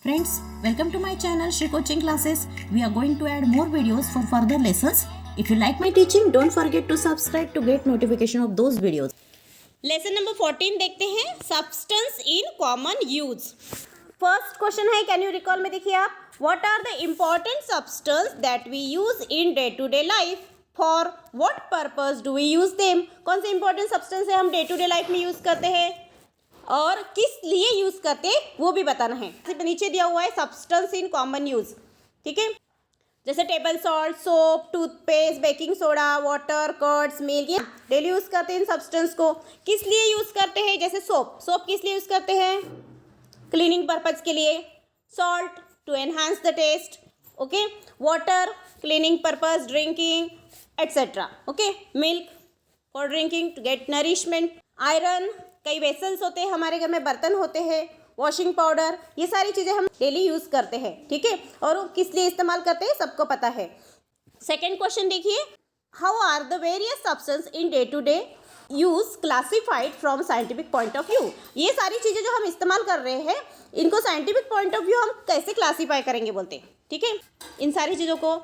Friends, welcome to my channel Shri Coaching Classes. We are going to add more videos for further lessons. If you like my teaching, don't forget to subscribe to get notification of those videos. Lesson number 14 देखते हैं substance in common use. First question है, can you recall में देखिए आप, what are the important substance that we use in day to day life, for what purpose do we use them. कौन से important substance है हम day to day life में use करते हैं और किस लिए यूज करते हैं वो भी बताना है। नीचे दिया हुआ है सब्सटेंस इन कॉमन यूज, ठीक है, जैसे table salt, soap, toothpaste, baking soda, water, curds, milk, ये डेली यूज़ करते हैं इन सब्सटेंस को। किस लिए यूज़ करते हैं, जैसे सोप किस लिए यूज़ करते हैं, क्लीनिंग पर्पज़ के लिए। Salt to enhance the taste, okay. Water cleaning purpose, drinking etcetera, okay. Milk for drinking to get nourishment. Iron, कई वेसल्स होते हैं हमारे घर में, बर्तन होते हैं। वॉशिंग पाउडर, ये सारी चीज़ें हम डेली यूज़ करते हैं, ठीक है, और वो किस लिए इस्तेमाल करते हैं सबको पता है। सेकेंड क्वेश्चन देखिए, how are the various substance in day to day use classified from scientific point of view. ये सारी चीज़ें जो हम इस्तेमाल कर रहे हैं इनको साइंटिफिक पॉइंट ऑफ व्यू हम कैसे क्लासीफाई करेंगे बोलते हैं, ठीक है। इन सारी चीज़ों को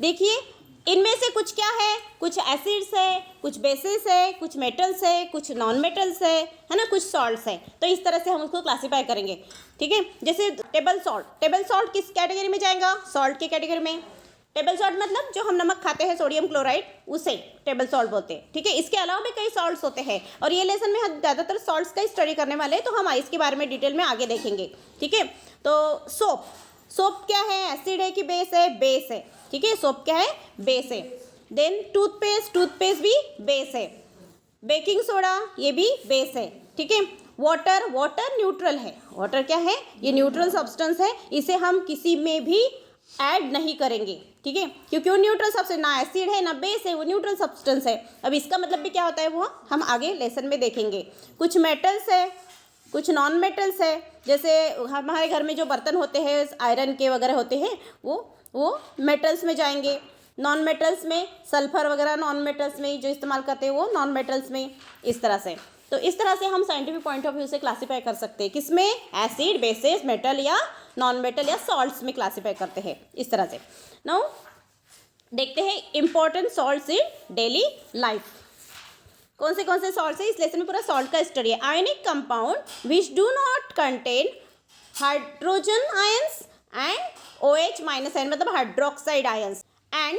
देखिए, इनमें से कुछ क्या है, कुछ एसिड्स है, कुछ बेसिस है, कुछ मेटल्स है, कुछ नॉन मेटल्स है ना, कुछ सॉल्ट्स है। तो इस तरह से हम उसको क्लासीफाई करेंगे, ठीक है। जैसे टेबल सॉल्ट किस कैटेगरी में जाएगा, सॉल्ट की कैटेगरी में। टेबल सॉल्ट मतलब जो हम नमक खाते हैं, सोडियम क्लोराइड, उसे टेबल सॉल्ट बोलते हैं, ठीक है। इसके अलावा भी कई सॉल्ट्स होते हैं और ये लेसन में हम ज़्यादातर सॉल्ट्स का स्टडी करने वाले हैं, तो हम इसके बारे में डिटेल में आगे देखेंगे, ठीक है। तो सोप क्या है, एसिड है कि बेस है, बेस है, ठीक है। सोप क्या है, बेस है। देन टूथपेस्ट भी बेस है। बेकिंग सोडा ये भी बेस है, ठीक है। वाटर न्यूट्रल है। वाटर क्या है, ये न्यूट्रल सब्सटेंस है, इसे हम किसी में भी ऐड नहीं करेंगे, ठीक है, क्योंकि वो न्यूट्रल सब्सटेंस, ना एसिड है ना बेस है, वो न्यूट्रल सब्सटेंस है। अब इसका मतलब भी क्या होता है वो हम आगे लेसन में देखेंगे। कुछ मेटल्स है, कुछ नॉन मेटल्स है, जैसे हमारे घर में जो बर्तन होते हैं आयरन के वगैरह होते हैं वो मेटल्स में जाएंगे। नॉन मेटल्स में सल्फर वगैरह, नॉन मेटल्स में जो इस्तेमाल करते हैं वो नॉन मेटल्स में, इस तरह से। तो इस तरह से हम साइंटिफिक पॉइंट ऑफ व्यू से क्लासीफाई कर सकते हैं, किसमें, एसिड, बेसिस, मेटल या नॉन मेटल या सॉल्ट्स में क्लासीफाई करते हैं, इस तरह से। नाउ देखते हैं इंपॉर्टेंट सॉल्ट्स इन डेली लाइफ। कौन से सॉल्ट्स है, इस लेसन में पूरा सॉल्ट का स्टडी है। Ionic compound which do not contain hydrogen ions and OH minus ion मतलब hydroxide ions and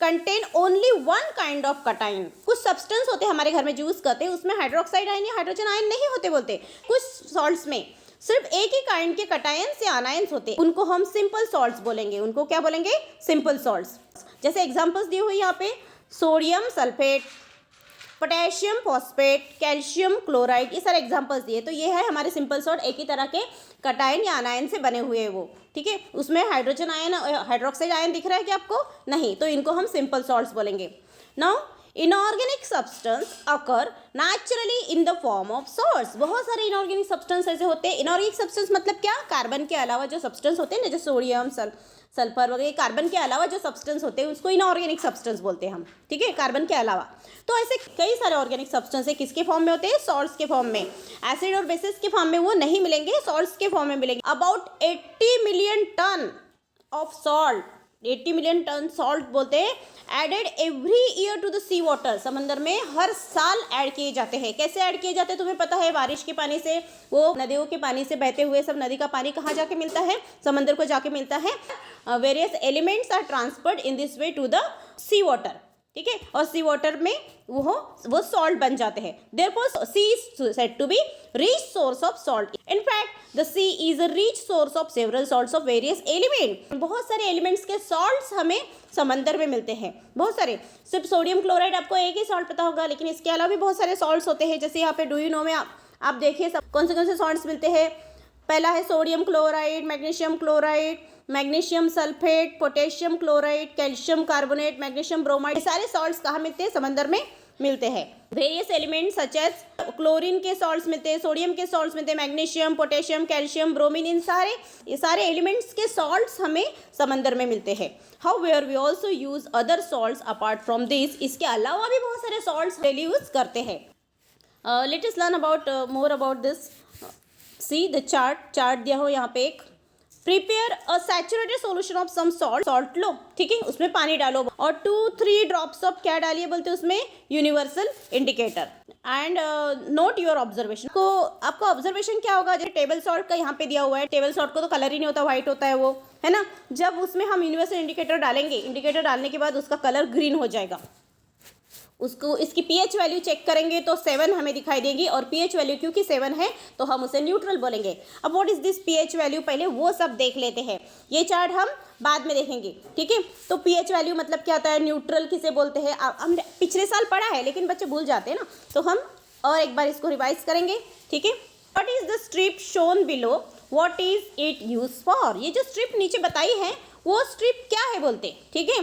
contain only one kind of cation. कुछ सब्सटेंस होते हैं हमारे घर में यूज करते हैं, उसमें हाइड्रोक्साइड आयन या हाइड्रोजन आयन नहीं होते बोलते। कुछ सॉल्ट्स में सिर्फ एक ही काइंड के कटायंस या अनायंस होते हैं, उनको हम सिंपल सॉल्ट्स बोलेंगे। उनको क्या बोलेंगे, सिंपल सॉल्ट्स। जैसे एग्जांपल्स दी हुई यहाँ पे, sodium sulphate, potassium phosphate, calcium chloride, ये सारे एग्जांपल्स दिए। तो ये है हमारे सिंपल सॉल्ट, एक ही तरह के कटायन या अनायन से बने हुए हैं वो, ठीक है। उसमें हाइड्रोजन आयन, हाइड्रोक्साइड आयन दिख रहा है कि आपको, नहीं, तो इनको हम सिंपल सॉल्ट्स बोलेंगे। Now inorganic substance occur naturally in the form of salts. बहुत सारे इनऑर्गेनिक सब्सटेंस ऐसे होते हैं। इनऑर्गेनिक सब्सटेंस मतलब क्या, कार्बन के अलावा जो सब्सटेंस होते हैं ना, जो सोडियम, सल्फर वगैरह, कार्बन के अलावा जो सब्सटेंस होते हैं उसको इनऑर्गेनिक सब्सटेंस बोलते हैं हम, ठीक है, कार्बन के अलावा। तो ऐसे कई सारे ऑर्गेनिक सब्सटेंस है, किसके फॉर्म में होते हैं, सॉल्ट्स के फॉर्म में। एसिड और बेसिस के फॉर्म में वो नहीं मिलेंगे, सॉल्ट्स के फॉर्म में मिलेंगे। About 80 million ton of salt, 80 million ton salt बोलते हैं, added every year to the sea water. समंदर में हर साल ऐड किए जाते हैं। कैसे ऐड किए जाते हैं तुम्हें पता है, बारिश के पानी से, वो नदियों के पानी से बहते हुए सब नदी का पानी कहाँ जाके मिलता है, समंदर को जाके मिलता है। Various elements are transferred in this way to the sea water, ठीक है, और सी वाटर में वो सॉल्ट बन जाते हैं। Therefore sea is said to be rich source of salt. In fact the sea is a rich source of several salts of various element. बहुत सारे एलिमेंट्स के सॉल्ट्स हमें समंदर में मिलते हैं, बहुत सारे। सिर्फ सोडियम क्लोराइड आपको एक ही सॉल्ट पता होगा, लेकिन इसके अलावा भी बहुत सारे सॉल्ट्स होते हैं। जैसे यहाँ पे डू यू नो में आप देखिए सब कौन से सॉल्ट्स मिलते हैं। पहला है sodium chloride, magnesium chloride, magnesium sulphate, potassium chloride, calcium carbonate, magnesium bromide. ये सारे सॉल्ट्स कहाँ मिलते हैं, समंदर में मिलते हैं। Various elements such as chlorine के सॉल्ट्स मिलते हैं, सोडियम के सॉल्ट्स मिलते हैं, मैग्नीशियम, पोटेशियम, कैल्शियम, ब्रोमीन, ये सारे एलिमेंट्स के सॉल्ट्स हमें समंदर में मिलते हैं। How where we also use other salts apart from this. इसके अलावा भी बहुत सारे सॉल्ट्स डेली यूज करते हैं। Let us learn about more about this. See the chart दिया हो यहाँ पे एक, prepare a saturated solution of some salt लो, ठीक है, उसमें पानी डालो और 2-3 ड्रॉप्स ऑफ क्या डालिए बोलते हैं उसमें, universal indicator, and not your observation. को आपका ऑब्जर्वेशन क्या होगा, जैसे टेबल सॉल्ट का यहाँ पे दिया हुआ है, टेबल सॉल्ट को तो कलर ही नहीं होता, व्हाइट होता है वो, है ना। जब उसमें हम यूनिवर्सल इंडिकेटर डालेंगे, इंडिकेटर डालने के बाद उसका कलर ग्रीन हो जाएगा, उसको इसकी पीएच वैल्यू चेक करेंगे तो 7 हमें दिखाई देगी, और पीएच वैल्यू क्योंकि 7 है तो हम उसे न्यूट्रल बोलेंगे। अब what is this pH value, पहले वो सब देख लेते हैं, ये चार्ट हम बाद में देखेंगे, ठीक है। तो पीएच वैल्यू मतलब क्या होता है, न्यूट्रल किसे बोलते हैं, हमने पिछले साल पढ़ा है लेकिन बच्चे भूल जाते हैं ना, तो हम और एक बार इसको रिवाइज करेंगे, ठीक है। What is the strip shown below, what is it use for, ये जो स्ट्रिप नीचे बताई है वो स्ट्रिप क्या है बोलते, ठीक है,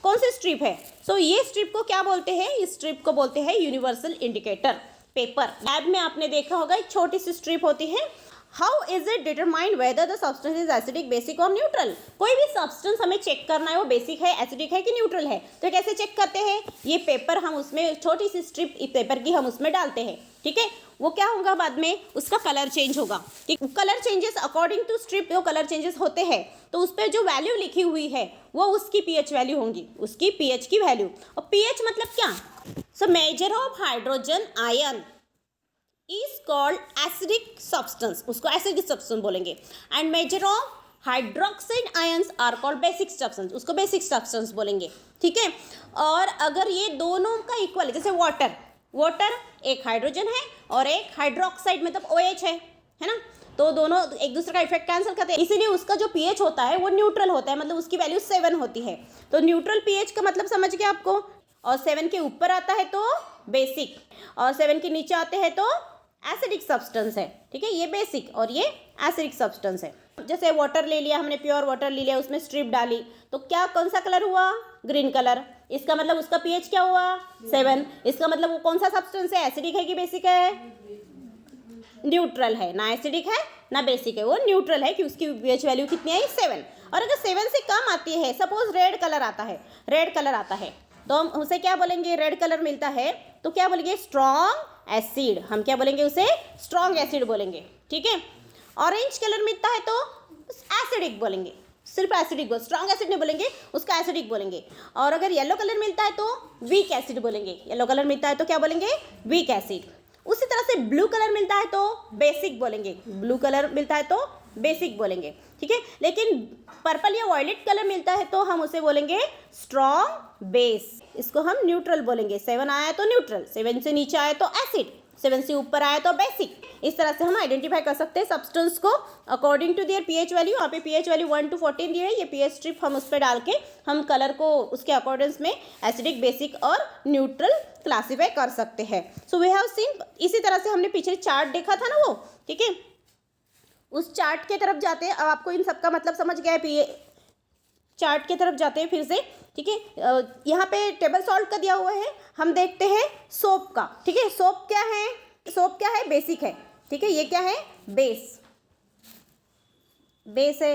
कौन सी स्ट्रिप है। सो ये स्ट्रिप को क्या बोलते हैं, इस स्ट्रिप को बोलते हैं यूनिवर्सल इंडिकेटर पेपर। लैब में आपने देखा होगा एक छोटी सी स्ट्रिप होती है। How is it determined whether the substance is acidic, basic और न्यूट्रल, कोई भी सब्सटेंस हमें चेक करना है वो बेसिक है, एसिडिक है कि न्यूट्रल है, तो कैसे चेक करते हैं, ये पेपर हम उसमें छोटी सी स्ट्रिप पेपर की हम उसमें डालते हैं, ठीक है। वो क्या होगा, बाद में उसका कलर चेंज होगा, ठीक, colour changes according to strip जो कलर चेंजेस होते हैं, तो उस पर जो वैल्यू लिखी हुई है वो उसकी पीएच वैल्यू होंगी, उसकी पीएच की वैल्यू। और पीएच मतलब क्या, so major of hydrogen ion is called acidic substance, उसको एसिडिक सब्सटेंस बोलेंगे, and major of hydroxide ions are called basic substance, उसको बेसिक सब्सटेंस बोलेंगे, ठीक है। और अगर ये दोनों का इक्वल है, जैसे वाटर एक हाइड्रोजन है और एक हाइड्रोक्साइड मतलब OH है ना, तो दोनों एक दूसरे का इफेक्ट कैंसिल करते हैं, इसीलिए उसका जो पीएच होता है वो न्यूट्रल होता है, मतलब उसकी वैल्यू 7 होती है। तो न्यूट्रल पीएच का मतलब समझ गया आपको, और 7 के ऊपर आता है तो बेसिक, और 7 के नीचे आते हैं तो एसिडिक सब्सटेंस है, ठीक है, ये बेसिक और ये एसिडिक सब्सटेंस है। जैसे वाटर ले लिया हमने, प्योर वाटर ले लिया, उसमें स्ट्रिप डाली तो क्या कौन सा कलर हुआ, ग्रीन कलर, इसका मतलब उसका पीएच क्या हुआ, 7, इसका मतलब वो कौन सा सब्सटेंस है, एसिडिक है कि बेसिक है, न्यूट्रल है, ना एसिडिक है ना बेसिक है, वो न्यूट्रल है कि उसकी पीएच वैल्यू कितनी आई, 7। और अगर 7 से कम आती है, सपोज रेड कलर आता है तो हम उसे क्या बोलेंगे, रेड कलर मिलता है तो क्या बोलेंगे, स्ट्रॉन्ग एसिड, हम क्या बोलेंगे उसे, स्ट्रॉन्ग एसिड बोलेंगे, ठीक है। ऑरेंज कलर मिलता है तो एसिडिक बोलेंगे, सिर्फ एसिडिक बोल, स्ट्रॉन्ग एसिड नहीं बोलेंगे, उसका एसिडिक बोलेंगे। और अगर येलो कलर मिलता है तो वीक एसिड बोलेंगे, येलो कलर मिलता है तो क्या बोलेंगे, वीक एसिड। उसी तरह से ब्लू कलर मिलता है तो बेसिक बोलेंगे, ब्लू कलर मिलता है तो बेसिक बोलेंगे, ठीक है। लेकिन पर्पल या वॉयलेट कलर मिलता है तो हम उसे बोलेंगे स्ट्रॉन्ग बेस, इसको हम न्यूट्रल बोलेंगे। 7 आया तो न्यूट्रल, 7 से नीचे आया तो एसिड, 7 से ऊपर आया तो बेसिक। इस तरह से हम आइडेंटिफाई कर सकते हैं सब्सटेंस को according to their pH value. यहाँ पे पीएच वैल्यू 1 to 14 दी है, ये पीएच स्ट्रिप हम उस पर डाल के हम कलर को उसके अकॉर्डेंस में एसिडिक, बेसिक और न्यूट्रल क्लासीफाई कर सकते हैं। सो वी हैव सीन, इसी तरह से हमने पीछे चार्ट देखा था ना वो, ठीक है, उस चार्ट के तरफ जाते हैं। अब आपको इन सबका मतलब समझ गया है, चार्ट के तरफ जाते हैं फिर से, ठीक है। यहाँ पे टेबल सॉल्ट का दिया हुआ है, हम देखते हैं सोप का, ठीक है। सोप क्या है, बेसिक है, ठीक है, ये क्या है, बेस है,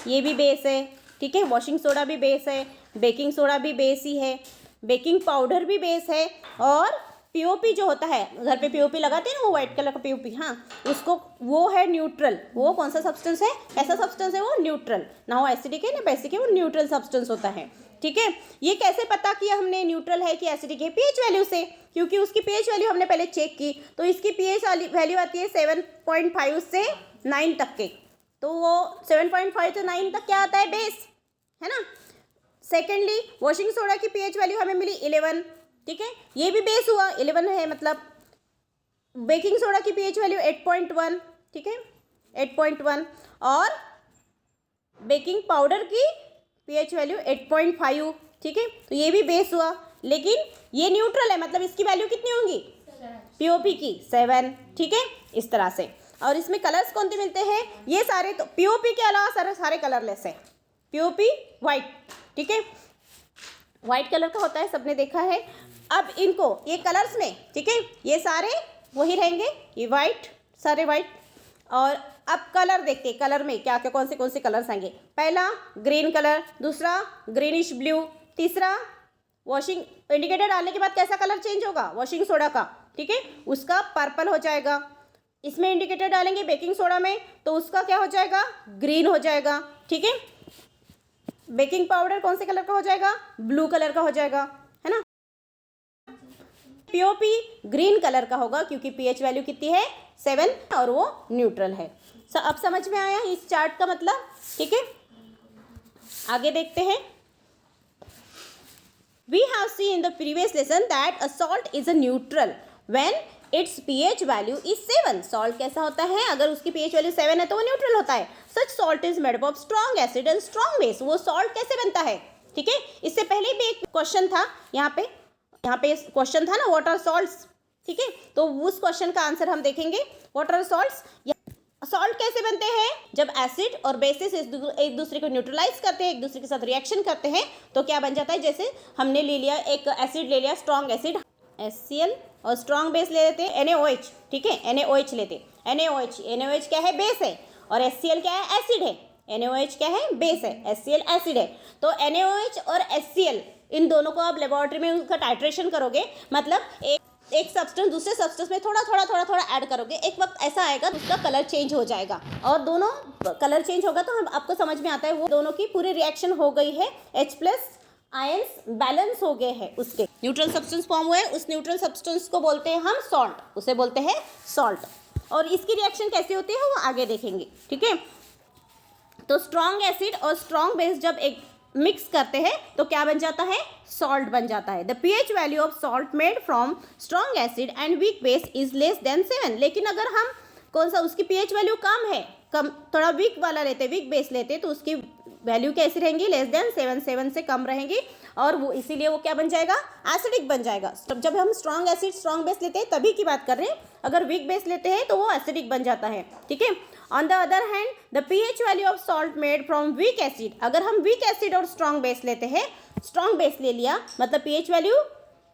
ये भी बेस है, ठीक है। वॉशिंग सोडा भी बेस है, बेकिंग सोडा भी बेस ही है, बेकिंग पाउडर भी बेस है, और पीओपी जो होता है, घर पे पीओपी लगाते हैं ना, वो व्हाइट कलर का पीओपी, हाँ, उसको वो है न्यूट्रल। वो कौन सा सब्सटेंस है, ऐसा सब्सटेंस है वो न्यूट्रल, ना वो एसिडिक है ना बेसिक है, वो न्यूट्रल सब्सटेंस होता है, ठीक है। ये कैसे पता किया हमने न्यूट्रल है कि एसिडिक है, पीएच वैल्यू से, क्योंकि उसकी पीएच वैल्यू हमने पहले चेक की, तो इसकी पीएच वैल्यू आती है 7.5 से 9 तक के, तो वो 7.5 से 9 तक क्या आता है, बेस है ना। सेकेंडली वॉशिंग सोडा की पीएच वैल्यू हमें मिली 11, ठीक है, ये भी बेस हुआ, 11 है मतलब। बेकिंग सोडा की पीएच वैल्यू 8.1, ठीक है, 8.1, और बेकिंग पाउडर की पीएच वैल्यू 8.5, ठीक है, तो ये भी बेस हुआ, लेकिन ये न्यूट्रल है, मतलब इसकी वैल्यू कितनी होंगी, पीओपी की 7, ठीक है, इस तरह से। और इसमें कलर्स कौन से मिलते हैं, ये सारे, तो पीओपी के अलावा सारे कलरलेस है, पीओपी वाइट, ठीक है, वाइट कलर का होता है, सबने देखा है। अब इनको ये कलर्स में, ठीक है, ये सारे वही रहेंगे, ये वाइट, सारे वाइट। और अब कलर देखते हैं, कलर में क्या क्या कौन से कलर्स आएंगे। पहला ग्रीन कलर, दूसरा ग्रीनिश ब्लू, तीसरा वॉशिंग इंडिकेटर डालने के बाद कैसा कलर चेंज होगा, वॉशिंग सोडा का, ठीक है, उसका पर्पल हो जाएगा। इसमें इंडिकेटर डालेंगे बेकिंग सोडा में तो उसका क्या हो जाएगा, ग्रीन हो जाएगा। ठीक है, बेकिंग पाउडर कौन से कलर का हो जाएगा, ब्लू कलर का हो जाएगा, है ना। पीओपी ग्रीन कलर का होगा क्योंकि पीएच वैल्यू कितनी है 7 और वो न्यूट्रल है। अब समझ में आया इस चार्ट का मतलब। ठीक है, आगे देखते हैं। We have seen in the previous lesson that a salt is a neutral when its pH value is 7. Salt कैसा होता है, अगर उसकी pH value 7 है तो वो न्यूट्रल होता है। Such salt is made up of strong acid and strong base. वो salt कैसे बनता है, ठीक है, इससे पहले भी एक क्वेश्चन था यहाँ पे क्वेश्चन था ना, what are salts, ठीक है, तो उस क्वेश्चन का आंसर हम देखेंगे। what are salts, सॉल्ट कैसे बनते हैं, जब एसिड और बेसिस एक दूसरे को न्यूट्रलाइज करते हैं, एक दूसरे के साथ रिएक्शन करते हैं तो क्या बन जाता है। जैसे हमने ले लिया एक एसिड ले लिया, स्ट्रॉन्ग एसिड HCl, और स्ट्रॉन्ग बेस ले लेते हैं NaOH। ठीक है, NaOH लेते, NaOH क्या है, बेस है, और HCl क्या है, एसिड है। NaOH क्या है, बेस है, HCl एसिड है। तो NaOH और HCl इन दोनों को आप लेबोरेटरी में उनका टाइट्रेशन करोगे, मतलब एक सब्सटेंस दूसरे सब्सटेंस में थोड़ा ऐड करोगे, एक वक्त ऐसा आएगा उसका कलर चेंज हो जाएगा, और दोनों कलर चेंज होगा तो आपको समझ में आता है वो दोनों की पूरी रिएक्शन हो गई है, H+ आयंस बैलेंस हो गए हैं, उसके न्यूट्रल सब्सटेंस फॉर्म हुए, उस न्यूट्रल सब्सटेंस को बोलते हैं हम सॉल्ट, उसे बोलते हैं सॉल्ट। और इसकी रिएक्शन कैसी होती है वो आगे देखेंगे। ठीक है, तो स्ट्रॉन्ग एसिड और स्ट्रॉन्ग बेस जब एक मिक्स करते हैं तो क्या बन जाता है, सॉल्ट बन जाता है। The pH value of salt made from strong acid and weak base is less than 7। लेकिन अगर हम कौन सा, उसकी pH वैल्यू कम है, कम थोड़ा वीक वाला लेते, वीक बेस लेते, तो उसकी वैल्यू कैसी रहेंगी, लेस देन 7 से कम रहेंगी, और वो इसीलिए वो क्या बन जाएगा, एसिडिक बन जाएगा। जब हम स्ट्रॉन्ग एसिड स्ट्रॉन्ग बेस लेते हैं तभी की बात कर रहे हैं, अगर वीक बेस लेते हैं तो वो एसिडिक बन जाता है। ठीक है, on the other hand the pH value of salt made from weak acid, अगर हम वीक एसिड और स्ट्रॉन्ग बेस लेते हैं, स्ट्रॉन्ग बेस ले लिया मतलब pH वैल्यू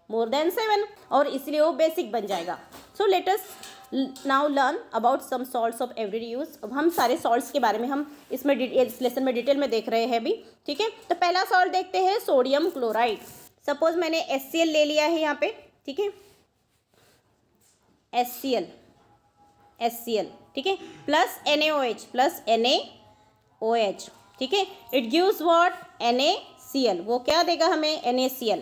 मोर देन 7, और इसलिए वो बेसिक बन जाएगा। So let us now learn about some salts of everyday use. अब हम सारे सॉल्ट्स के बारे में हम इसमें इस लेसन में डिटेल में देख रहे हैं अभी। ठीक है, तो पहला सॉल्ट देखते हैं, सोडियम क्लोराइड। सपोज मैंने HCl ले लिया है यहाँ पे, ठीक है, HCl, ठीक है, प्लस NaOH, ठीक है, इट गिव्स व्हाट, NaCl। वो क्या देगा हमें, NaCl।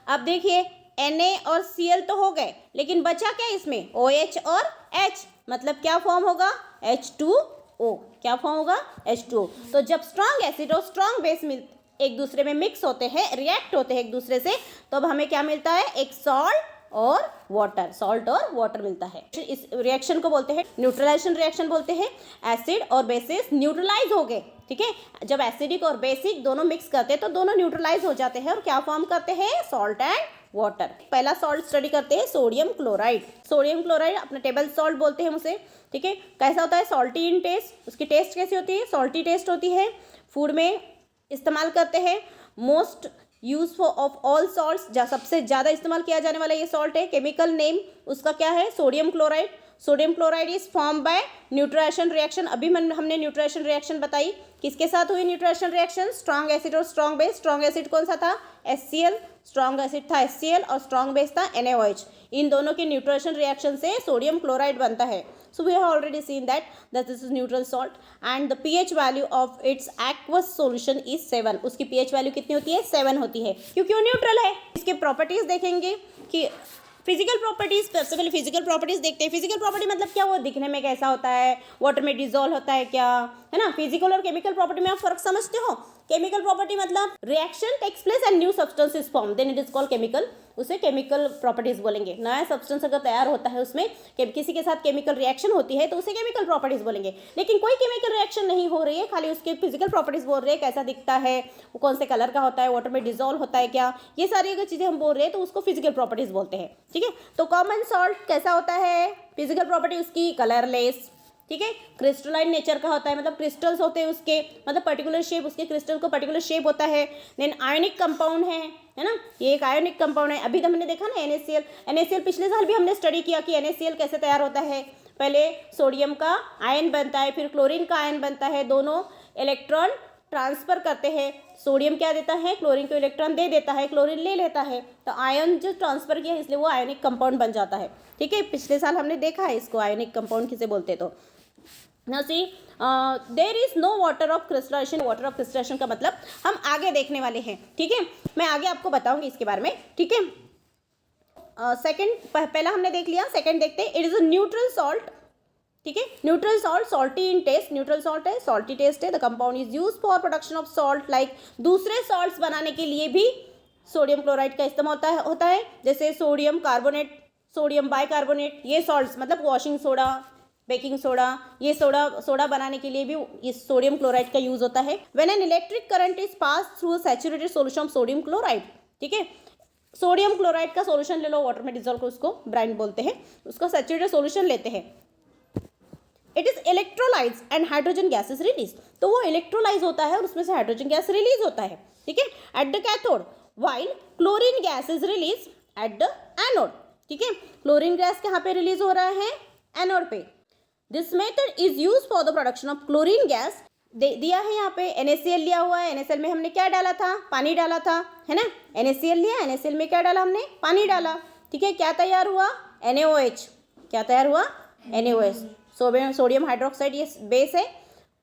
अब देखिए Na और Cl तो हो गए, लेकिन बचा क्या इसमें, OH और H, मतलब क्या फॉर्म होगा, H2O। क्या फॉर्म होगा, H2O। तो जब स्ट्रॉन्ग एसिड और स्ट्रॉन्ग बेस एक दूसरे में मिक्स होते हैं, रिएक्ट होते हैं एक दूसरे से, तो अब हमें क्या मिलता है, एक सॉल्ट और वाटर मिलता है। इस रिएक्शन को बोलते हैं न्यूट्रलाइजेशन रिएक्शन बोलते हैं। एसिड और बेसिस न्यूट्रलाइज हो गए, ठीक है, जब एसिडिक और बेसिक दोनों मिक्स करते हैं तो दोनों न्यूट्रलाइज हो जाते हैं और क्या फॉर्म करते हैं, सॉल्ट एंड वाटर। पहला सॉल्ट स्टडी करते हैं, सोडियम क्लोराइड। सोडियम क्लोराइड अपना टेबल सॉल्ट बोलते हैं उसे, ठीक है, कैसा होता है, सॉल्टी इन टेस्ट, उसकी टेस्ट कैसी होती है, सॉल्टी टेस्ट होती है, फूड में इस्तेमाल करते हैं। Most use of all salts, सबसे ज़्यादा इस्तेमाल किया जाने वाला ये सॉल्ट है। केमिकल नेम उसका क्या है, sodium chloride. Sodium chloride is form by neutralisation reaction. अभी हमने न्यूट्रलाइजेशन रिएक्शन बताई, किसके साथ हुई न्यूट्रलाइजेशन रिएक्शन, स्ट्रॉन्ग एसिड और स्ट्रॉन्ग बेस। स्ट्रॉन्ग एसिड कौन सा था, HCl, स्ट्रॉन्ग एसिड था HCl, और स्ट्रॉन्ग बेस था NaOH। इन दोनों के न्यूट्रलाइजेशन रिएक्शन से सोडियम क्लोराइड बनता है। So we have already seen that this is neutral salt and the pH value of its aqueous solution is 7। उसकी pH value कितनी होती है, 7 होती है, क्योंकि वो न्यूट्रल है। इसके प्रॉपर्टीज देखेंगे कि फिजिकल प्रॉपर्टीज, सबसे पहले फिजिकल प्रॉपर्टीज देखते हैं। फिजिकल प्रॉपर्टी मतलब क्या, वो दिखने में कैसा होता है, वाटर में डिजोल्व होता है क्या, है ना। फिजिकल और केमिकल प्रॉपर्टी में आप फर्क समझते हो। केमिकल प्रॉपर्टी मतलब reaction takes place and new substance is form, then it is called chemical, उसे केमिकल प्रॉपर्टीज बोलेंगे। नया सब्सटेंस अगर तैयार होता है, उसमें किसी के साथ केमिकल रिएक्शन होती है तो उसे केमिकल प्रॉपर्टीज बोलेंगे। लेकिन कोई केमिकल रिएक्शन नहीं हो रही है, खाली उसके फिजिकल प्रॉपर्टीज बोल रहे हैं, कैसा दिखता है, वो कौन से कलर का होता है, वाटर में डिजोल्व होता है क्या, ये सारी अगर चीज़ें हम बोल रहे हैं तो उसको फिजिकल प्रॉपर्टीज बोलते हैं। ठीक है, तो कॉमन सॉल्ट कैसा होता है, फिजिकल प्रॉपर्टी उसकी कलरलेस, ठीक है, क्रिस्टलाइन नेचर का होता है, मतलब क्रिस्टल्स होते हैं उसके, मतलब पर्टिकुलर शेप, उसके क्रिस्टल को पर्टिकुलर शेप होता है। देन आयनिक कंपाउंड है ना, ये एक आयनिक कंपाउंड है। अभी हमने देखा ना NaCl पिछले साल भी हमने स्टडी किया कि NaCl कैसे तैयार होता है। पहले सोडियम का आयन बनता है, फिर क्लोरीन का आयन बनता है, दोनों इलेक्ट्रॉन ट्रांसफर करते हैं, सोडियम क्या देता है, क्लोरीन को इलेक्ट्रॉन दे देता है, क्लोरीन ले लेता है, तो आयन जो ट्रांसफर किया इसलिए वो आयनिक कंपाउंड बन जाता है। ठीक है, पिछले साल हमने देखा है इसको, आयनिक कंपाउंड किसे बोलते तो। Now see, there is no water of crystallization. Water of crystallization का मतलब हम आगे देखने वाले हैं। ठीक है, मैं आगे आपको बताऊंगी इसके बारे में। ठीक है, पहला हमने देख लिया, सेकंड देखते हैं। It is a neutral salt. ठीक है, न्यूट्रल सॉल्ट, सॉल्टी इन टेस्ट, न्यूट्रल सॉल्ट है, सॉल्टी टेस्ट है। The compound is use for production of salt, like दूसरे सॉल्ट्स बनाने के लिए भी सोडियम क्लोराइड का इस्तेमाल होता है, जैसे सोडियम कार्बोनेट, सोडियम बाइकार्बोनेट, ये सॉल्ट्स मतलब वॉशिंग सोडा, बेकिंग सोडा, ये सोडा बनाने के लिए भी इस सोडियम क्लोराइड का यूज होता है। When an electric current is pass through a saturated solution of sodium chloride. ठीक है, सोडियम क्लोराइड का सॉल्यूशन ले लो, वाटर में डिजोल्व को उसको ब्राइन बोलते हैं, उसका सैचुरेटेड सॉल्यूशन लेते हैं। It is electrolyse and hydrogen gas is release, तो वो इलेक्ट्रोलाइज होता है और उसमें से हाइड्रोजन गैस रिलीज होता है। ठीक है, at the cathode, while chlorine gas is release at the anode. ठीक है, क्लोरीन गैस कहाँ पे रिलीज हो रहा है, एनोड पे। This method is use for the production of chlorine gas. दिया है यहाँ पे NaCl लिया हुआ है, NaCl में हमने क्या डाला था, पानी डाला था, है ना। NaCl लिया, NaCl में क्या डाला हमने, पानी डाला। ठीक है, क्या तैयार हुआ, NaOH। क्या तैयार हुआ, NaOH, सोडियम हाइड्रोक्साइड, ये बेस है।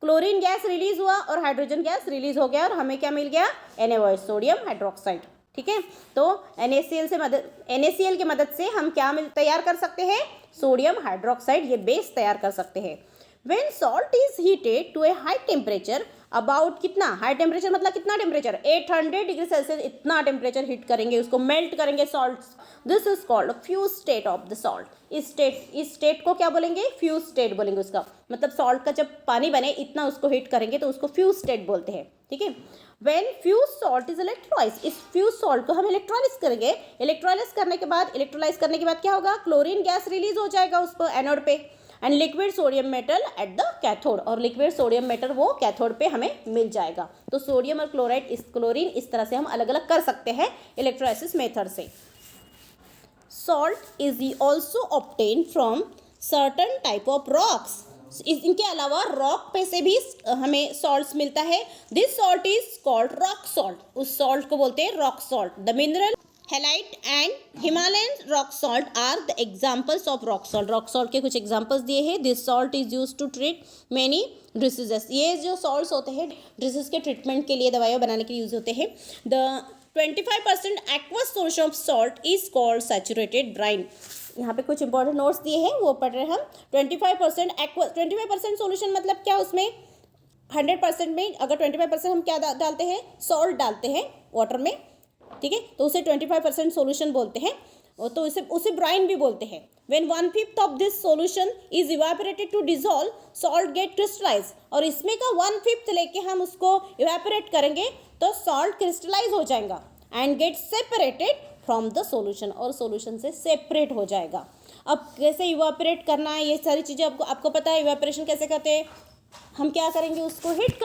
क्लोरीन गैस रिलीज हुआ और हाइड्रोजन गैस रिलीज हो गया और हमें क्या मिल गया, NaOH, सोडियम हाइड्रोक्साइड। ठीक है, तो NaCl की मदद से हम क्या तैयार कर सकते हैं, सोडियम हाइड्रोक्साइड, ये बेस तैयार कर सकते हैं। When salt is heated to a high temperature, about कितना हाई टेम्परेचर मतलब कितना टेम्परेचर, 800 डिग्री सेल्सियस, इतना टेम्परेचर हीट करेंगे, उसको मेल्ट करेंगे salts. This is called fuse state of the salt. इस स्टेट को क्या बोलेंगे, फ्यूज स्टेट बोलेंगे। उसका मतलब सॉल्ट का जब पानी बने इतना उसको हीट करेंगे तो उसको फ्यूज स्टेट बोलते हैं। ठीक है, when fuse salt is electrolyse, इस फ्यूज सॉल्ट को हम इलेक्ट्रोलाइज करेंगे। इलेक्ट्रोलाइज करने के बाद क्या होगा, क्लोरीन गैस रिलीज हो जाएगा उस पर एनोड पे, and liquid sodium metal at the cathode, और लिक्विड सोडियम मेटल वो कैथोड पे हमें मिल जाएगा। तो सोडियम और क्लोरीन इस तरह से हम अलग अलग कर सकते हैं इलेक्ट्रोलाइसिस मेथड से। Salt is also obtain from certain type of rocks, इनके अलावा रॉक पे से भी हमें सॉल्ट्स मिलता है। This salt is called rock salt, उस सॉल्ट को बोलते हैं rock salt. The mineral halite and Himalayan rock salt are the examples of rock salt. Rock salt के कुछ एग्जाम्पल्स दिए हैं। This salt is use to treat many diseases, ये जो सॉल्ट्स होते हैं डिसीज के ट्रीटमेंट के लिए, दवाइयाँ बनाने के लिए यूज होते हैं। The 25% aqueous solution of salt is called saturated brine। यहाँ पे कुछ इंपॉर्टेंट नोट्स दिए हैं वो पढ़ रहे हैं हम। 25% aqueous, 25% सोल्यूशन मतलब क्या, उसमें 100% में अगर 25% हम क्या डालते हैं, सॉल्ट डालते हैं वाटर में, ठीक है, तो उसे 25% सोल्यूशन बोलते हैं, तो उसे ब्राइन भी बोलते हैं। When 1/5 of this solution is evaporated to dissolve, salt get crystallized, और इसमें का 1/5 लेके हम उसको evaporate करेंगे तो salt crystallize हो जाएगा and get separated from the solution, और solution से separate हो जाएगा। अब कैसे evaporate करना है, ये सारी चीज़ें आपको पता है। evaporation कैसे करते हैं, हम क्या करेंगे, उसको हीट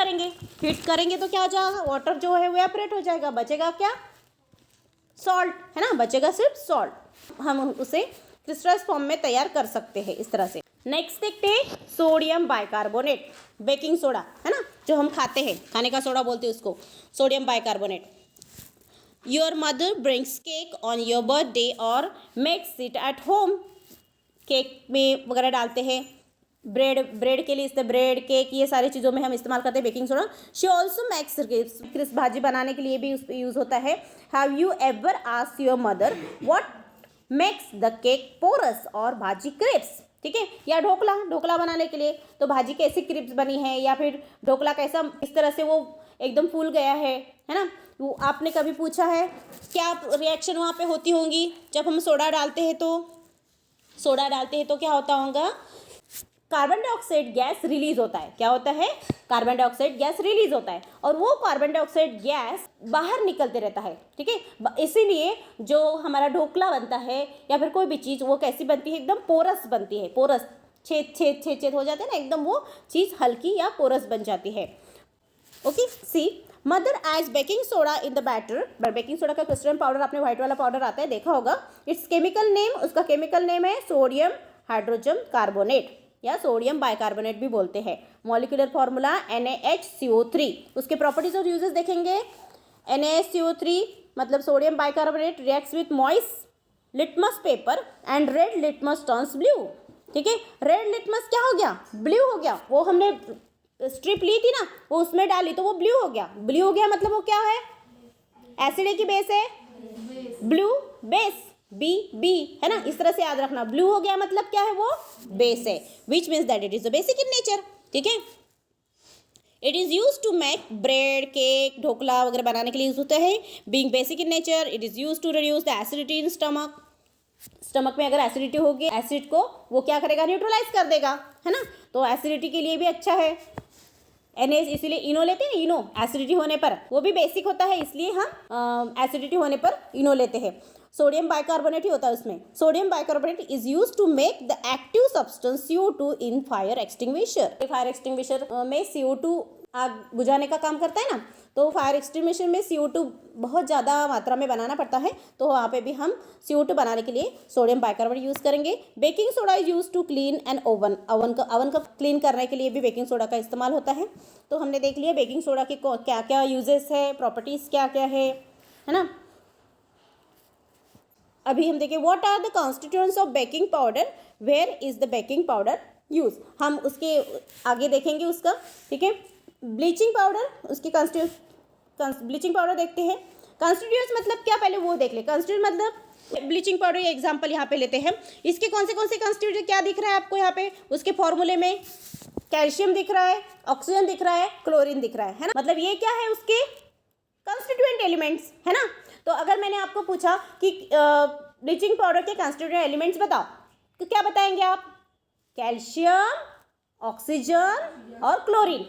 करेंगे तो क्या हो जाएगा, वाटर जो है evaporate हो जाएगा, बचेगा क्या, सॉल्ट, है ना, बचेगा सिर्फ सॉल्ट। हम उसे क्रिस्टलाइज फॉर्म में तैयार कर सकते हैं इस तरह से। नेक्स्ट देखते हैं सोडियम बाइकार्बोनेट, बेकिंग सोडा, है ना, जो हम खाते हैं, खाने का सोडा बोलते हैं उसको, sodium bicarbonate. Your mother brings cake on your birthday और makes it at home, cake में वगैरह डालते हैं, ब्रेड के लिए ब्रेड केक ये सारी चीज़ों में हम इस्तेमाल करते हैं baking soda. She also makes crisp, भाजी बनाने के लिए भी उस पर यूज़ होता है। Have you ever asked your mother what makes the cake porous और भाजी क्रिप्स, ठीक है, या ढोकला बनाने के लिए तो भाजी कैसी क्रिप्स बनी है, या फिर ढोकला कैसा इस तरह से वो एकदम फूल गया है ना, वो आपने कभी पूछा है, क्या रिएक्शन वहाँ पे होती होंगी जब हम सोडा डालते हैं तो क्या होता होगा, कार्बन डाइऑक्साइड गैस रिलीज होता है। क्या होता है, कार्बन डाइऑक्साइड गैस रिलीज होता है और वो कार्बन डाइऑक्साइड गैस बाहर निकलते रहता है, ठीक है। इसीलिए जो हमारा ढोकला बनता है या फिर कोई भी चीज़ वो कैसी बनती है, एकदम पोरस बनती है, पोरस, छेद हो जाते हैं ना, एकदम वो चीज़ हल्की या पोरस बन जाती है। Okay, see mother adds baking soda in the batter, baking soda का क्रिस्टल पाउडर, आपने व्हाइट वाला पाउडर आता है देखा होगा। इट्स केमिकल नेम, उसका केमिकल नेम है सोडियम हाइड्रोजन कार्बोनेट, या सोडियम बाइकार्बोनेट भी बोलते हैं। Molecular formula NaHCO3। उसके प्रॉपर्टीज और यूजेस देखेंगे। NaHCO3 मतलब sodium bicarbonate reacts with moist litmus paper and red litmus turns blue. ठीक है, रेड लिटमस क्या हो गया, ब्लू हो गया। वो हमने स्ट्रिप ली थी ना, वो उसमें डाली तो वो ब्लू हो गया। ब्लू हो गया मतलब वो क्या है, एसिड है कि बेस है, ब्लू बेस, बी है ना, इस तरह से याद रखना। ब्लू हो गया मतलब क्या है, वो बेस है, which means that it is a basic in nature. ठीक है, it is use to make bread, cake, dhokla वगैरह बनाने के लिए यूज होता है। Being basic in nature it is use to reduce the acidity in stomach. Stomach में अगर एसिडिटी होगी, एसिड को वो क्या करेगा, न्यूट्रलाइज कर देगा, है ना, तो एसिडिटी के लिए भी अच्छा है। NaH इसीलिए इनो लेते हैं, इनो एसिडिटी होने पर, वो भी बेसिक होता है, इसलिए हम एसिडिटी होने पर इनो लेते हैं। सोडियम बाइकार्बोनेट ही होता है उसमें। Sodium bicarbonate is use to make the active substance CO2 in fire extinguisher. Fire extinguisher में CO2 आग बुझाने का काम करता है ना, तो फायर एक्सटिंग्विशर में CO2 बहुत ज़्यादा मात्रा में बनाना पड़ता है, तो वहाँ पे भी हम CO2 बनाने के लिए सोडियम बाइकार्बोनेट यूज़ करेंगे। Baking soda is use to clean an oven. Oven का क्लीन करने के लिए भी बेकिंग सोडा का इस्तेमाल होता है। तो हमने देख लिया बेकिंग सोडा के क्या क्या यूजेस है, प्रॉपर्टीज़ क्या क्या है ना। अभी हम देखें what are the constituents of baking powder, where is the baking powder use. हम उसके आगे देखेंगे उसका। ठीक है, ब्लीचिंग पाउडर, उसकी ब्लीचिंग पाउडर देखते हैं। कॉन्स्टिट्यूएंट्स मतलब क्या, पहले वो देख ले। कॉन्स्टिट्यूएंट मतलब ब्लीचिंग पाउडर, एग्जांपल यहाँ पे लेते हैं। इसके कौन से कॉन्स्टिट्यूएंट क्या दिख रहा है आपको यहाँ पे, उसके फॉर्मूले में कैल्शियम दिख रहा है, ऑक्सीजन दिख रहा है, क्लोरीन दिख रहा है ना। मतलब ये क्या है, उसके कॉन्स्टिट्यूएंट एलिमेंट्स है ना। तो अगर मैंने आपको पूछा कि ब्लीचिंग पाउडर के कॉन्स्टिट्यूएंट एलिमेंट्स बताओ, तो क्या बताएंगे आप, कैल्शियम, ऑक्सीजन और क्लोरीन।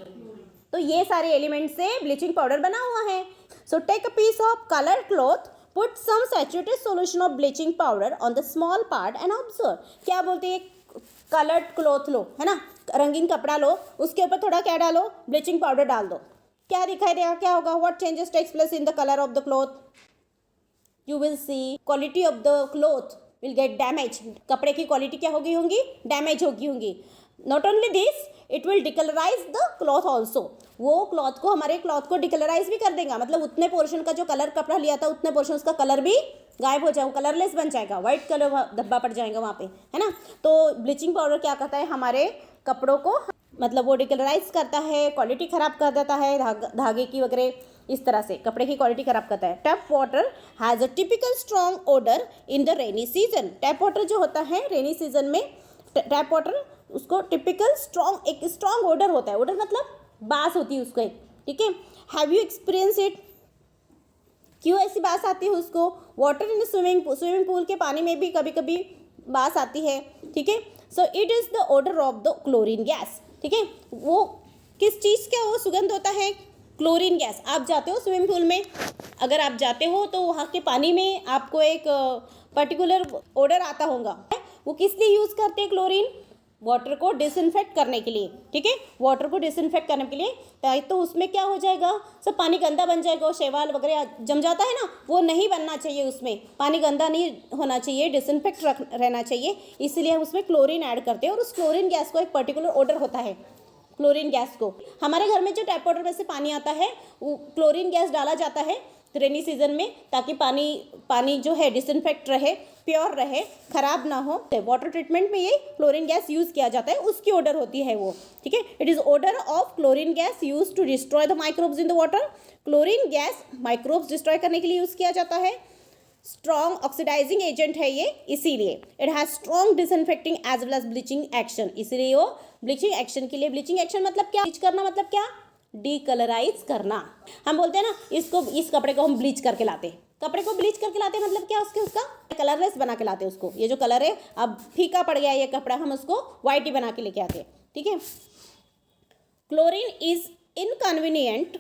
तो ये सारे एलिमेंट से ब्लीचिंग पाउडर बना हुआ है। So take a piece of coloured cloth, put some saturated solution of bleaching powder on the small part and observe. क्या बोलते हैं, कलर्ड क्लॉथ लो, है ना, रंगीन कपड़ा लो, उसके ऊपर थोड़ा क्या डालो, ब्लीचिंग पाउडर डाल दो, क्या दिखाई देगा, क्या होगा, what changes takes place in the colour of the cloth, you will see quality of the cloth will get damage. कपड़े की क्वालिटी क्या होगी, डैमेज होगी। Not only this, it will decolourise the cloth also. वो cloth को, हमारे cloth को decolourise भी कर देगा, मतलब उतने पोर्शन का जो कलर कपड़ा लिया था, उतने पोर्शन उसका कलर भी गायब हो जाएगा, कलरलेस बन जाएगा, व्हाइट कलर धब्बा पड़ जाएगा वहाँ पे, है ना। तो ब्लीचिंग पाउडर क्या करता है, हमारे कपड़ों को मतलब वो डिकलराइज करता है, क्वालिटी ख़राब कर देता है, धागे की वगैरह, इस तरह से कपड़े की क्वालिटी ख़राब करता है। Tap water has a typical strong odour in the rainy season. Tap water जो होता है रेनी सीजन में, टैप वाटर उसको टिपिकल एक स्ट्रॉन्ग ओडर होता है। ओडर मतलब बास होती है उसको एक। ठीक है, हैव यू एक्सपीरियंस इट, क्यों ऐसी बास आती है उसको। वाटर इन स्विमिंग पूल के पानी में भी कभी कभी बास आती है। ठीक है, so it is the odour of the chlorine gas. ठीक है, वो किस चीज़ का वो सुगंध होता है, क्लोरीन गैस। आप जाते हो स्विमिंग पूल में, अगर आप जाते हो तो वहाँ के पानी में आपको एक पर्टिकुलर ओडर आता होगा। वो किस लिए यूज़ करते हैं क्लोरीन, वाटर को डिसइंफेक्ट करने के लिए। ठीक है, वाटर को डिसइंफेक्ट करने के लिए, तो उसमें क्या हो जाएगा, सब पानी गंदा बन जाएगा, शैवाल वगैरह जम जाता है ना, वो नहीं बनना चाहिए, उसमें पानी गंदा नहीं होना चाहिए, डिसइंफेक्ट रहना चाहिए, इसलिए हम उसमें क्लोरीन ऐड करते हैं। और उस क्लोरीन गैस को एक पर्टिकुलर ओडर होता है, क्लोरीन गैस को। हमारे घर में जो टैप वाटर में से पानी आता है, वो क्लोरीन गैस डाला जाता है रेनी सीजन में, ताकि पानी जो है डिसइंफेक्ट रहे, प्योर रहे, खराब ना हो। वाटर ट्रीटमेंट में ये क्लोरीन गैस यूज़ किया जाता है, उसकी ओडर होती है वो। ठीक है, it is odour of chlorine gas use to destroy the microbes in the water. Chlorine gas microbes destroy करने के लिए यूज़ किया जाता है। स्ट्रॉन्ग ऑक्सीडाइजिंग एजेंट है ये, इसीलिए it has strong disinfecting as well as bleaching action, इसीलिए वो ब्लीचिंग एक्शन के लिए। ब्लीचिंग एक्शन मतलब क्या, ब्लीच करना मतलब क्या, डीकलराइज करना। हम बोलते हैं ना, इस कपड़े को हम ब्लीच करके लाते हैं, कपड़े को ब्लीच करके लाते हैं मतलब क्या, उसका कलरलेस बना के लाते हैं उसको। ये जो कलर है अब फीका पड़ गया ये कपड़ा, हम उसको वाइट ही बना के लेके आते हैं। ठीक है, chlorine is inconvenient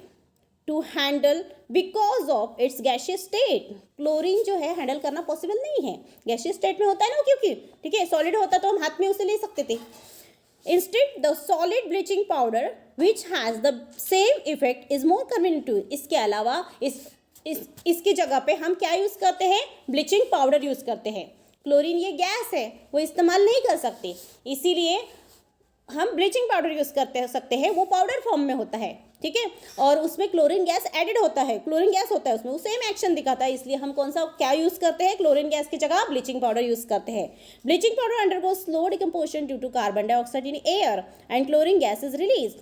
to handle because of its gaseous state. Chlorine जो है हैंडल करना पॉसिबल नहीं है, गैशियस स्टेट में होता है ना, क्योंकि ठीक है, सॉलिड होता तो हम हाथ में उसे ले सकते थे। Instead, the solid bleaching powder, which has the same effect, is more convenient to। इसके अलावा इसकी जगह पे हम क्या यूज़ करते हैं, ब्लीचिंग पाउडर यूज़ करते हैं। क्लोरीन ये गैस है, वो इस्तेमाल नहीं कर सकते, इसीलिए हम ब्लीचिंग पाउडर यूज़ करते सकते हैं, वो पाउडर फॉर्म में होता है, ठीक है, और उसमें क्लोरीन गैस एडिड होता है, क्लोरीन गैस होता है उसमें, वो सेम एक्शन दिखाता है, इसलिए हम कौन सा क्या यूज़ करते हैं, क्लोरीन गैस की जगह ब्लीचिंग पाउडर यूज़ करते हैं। Bleaching powder undergoes slow decomposition due to carbon dioxide in air and chlorine gas is release,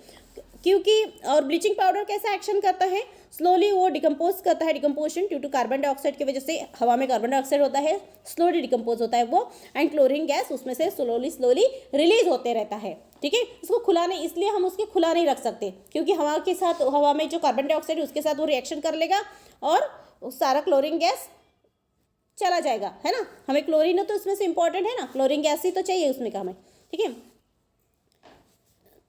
क्योंकि और ब्लीचिंग पाउडर कैसा एक्शन करता है, स्लोली वो डिकम्पोज करता है, decomposition due to carbon dioxide की वजह से, हवा में कार्बन डाइऑक्साइड होता है, स्लोली डिकम्पोज होता है वो, एंड क्लोरीन गैस उसमें से स्लोली रिलीज होते रहता है, ठीक है। इसको खुला नहीं, इसलिए हम उसके खुला नहीं रख सकते, क्योंकि हवा के साथ, हवा में जो कार्बन डाइऑक्साइड है उसके साथ वो रिएक्शन कर लेगा और सारा क्लोरीन गैस चला जाएगा, है ना। हमें क्लोरीन तो इसमें से इंपॉर्टेंट है ना, क्लोरीन गैस ही तो चाहिए उसमें का हमें, ठीक है।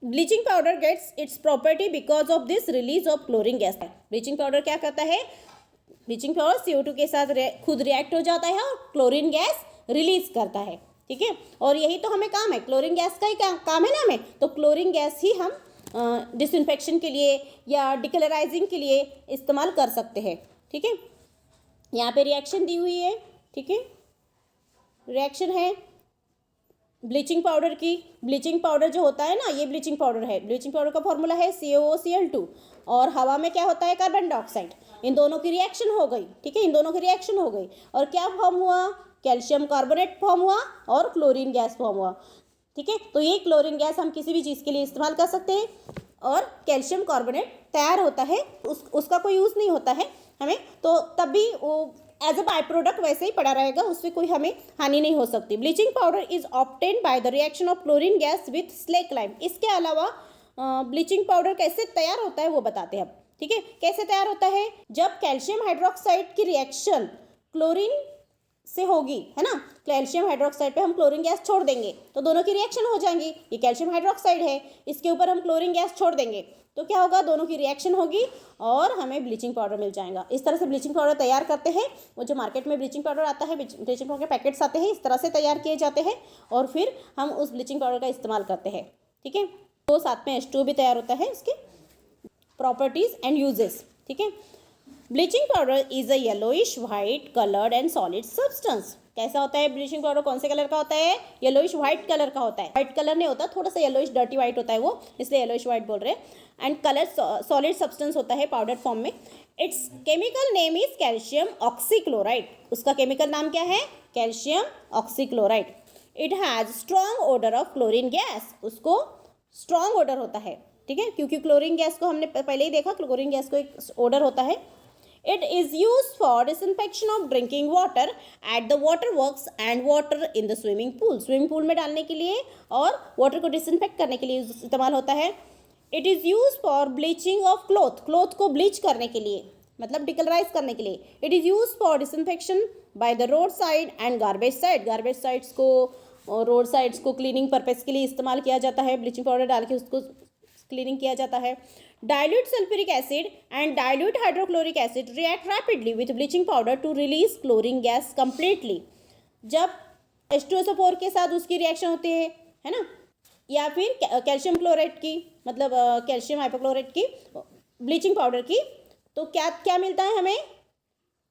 Bleaching powder gets its property because of this release of chlorine gas. Bleaching powder क्या करता है, ब्लीचिंग पाउडर CO2 के साथ खुद रिएक्ट हो जाता है और क्लोरीन गैस रिलीज करता है, ठीक है। और यही तो हमें काम है, क्लोरीन गैस का ही काम है ना हमें, तो क्लोरीन गैस ही हम डिसइंफेक्शन के लिए या डिकलराइजिंग के लिए इस्तेमाल कर सकते हैं, ठीक है। यहाँ पे रिएक्शन दी हुई है, ठीक है, रिएक्शन है ब्लीचिंग पाउडर की। ब्लीचिंग पाउडर जो होता है ना, ये ब्लीचिंग पाउडर है, ब्लीचिंग पाउडर का फॉर्मूला है CaOCl2, और हवा में क्या होता है, कार्बन डाइऑक्साइड। इन दोनों की रिएक्शन हो गई, ठीक है, इन दोनों की रिएक्शन हो गई और क्या फॉर्म हुआ, कैल्शियम कार्बोनेट फॉर्म हुआ और क्लोरीन गैस फॉर्म हुआ, ठीक है। तो ये क्लोरीन गैस हम किसी भी चीज़ के लिए इस्तेमाल कर सकते हैं और कैल्शियम कार्बोनेट तैयार होता है, उसका कोई यूज़ नहीं होता है हमें, तो तब भी वो एज अ बाय प्रोडक्ट वैसे ही पड़ा रहेगा, उससे कोई हमें हानि नहीं हो सकती। Bleaching powder is obtained by the reaction of chlorine gas with slack lime. इसके अलावा ब्लीचिंग पाउडर कैसे तैयार होता है वो बताते हैं अब, ठीक है। कैसे तैयार होता है, जब कैल्शियम हाइड्रोक्साइड की रिएक्शन क्लोरीन से होगी, है ना, कैल्शियम हाइड्रोक्साइड पे हम क्लोरीन गैस छोड़ देंगे तो दोनों की रिएक्शन हो जाएंगी। ये कैल्शियम हाइड्रोक्साइड है, इसके ऊपर हम क्लोरीन गैस छोड़ देंगे तो क्या होगा, दोनों की रिएक्शन होगी और हमें ब्लीचिंग पाउडर मिल जाएगा। इस तरह से ब्लीचिंग पाउडर तैयार करते हैं। वो जो मार्केट में ब्लीचिंग पाउडर आता है, ब्लीचिंग पाउडर के पैकेट्स आते हैं, इस तरह से तैयार किए जाते हैं और फिर हम उस ब्लीचिंग पाउडर का इस्तेमाल करते हैं, ठीक है। तो साथ में H2O भी तैयार होता है, इसके प्रॉपर्टीज एंड यूजेस, ठीक है। Bleaching powder is a yellowish white coloured and solid substance. कैसा होता है ब्लीचिंग पाउडर, कौन से कलर का होता है, येलोइश व्हाइट कलर का होता है। व्हाइट कलर नहीं होता, थोड़ा सा येलोइश डर्टी व्हाइट होता है वो, इसलिए येलोइश व्हाइट बोल रहे हैं। एंड कलर सॉलिड सब्सटेंस होता है पाउडर फॉर्म में। Its chemical name is calcium oxychloride. उसका केमिकल नाम क्या है, calcium oxychloride. It has strong odour of chlorine gas. उसको स्ट्रॉन्ग ओडर होता है, ठीक है, क्योंकि क्लोरीन गैस को हमने पहले ही देखा, क्लोरीन गैस को एक ओडर होता है। It is used for disinfection of drinking water at the water works and water in the swimming pool. Swimming pool में डालने के लिए और वाटर को डिसइंफेक्ट करने के लिए इस्तेमाल होता है। It is used for bleaching of cloth. Cloth को ब्लीच करने के लिए, मतलब डिकलराइज करने के लिए। It is used for disinfection by the road side and garbage side. Garbage sites को और रोड साइड्स को क्लीनिंग पर्पस के लिए इस्तेमाल किया जाता है। ब्लीचिंग पाउडर डाल के उसको क्लीनिंग किया जाता है। Dilute sulphuric acid and dilute hydrochloric acid react rapidly with bleaching powder to release chlorine gas completely. जब H2SO4 के साथ उसकी रिएक्शन होती है ना, या फिर कैल्शियम क्लोराइड की, मतलब कैल्शियम हाइपोक्लोराइड की, ब्लीचिंग पाउडर की, तो क्या क्या मिलता है हमें,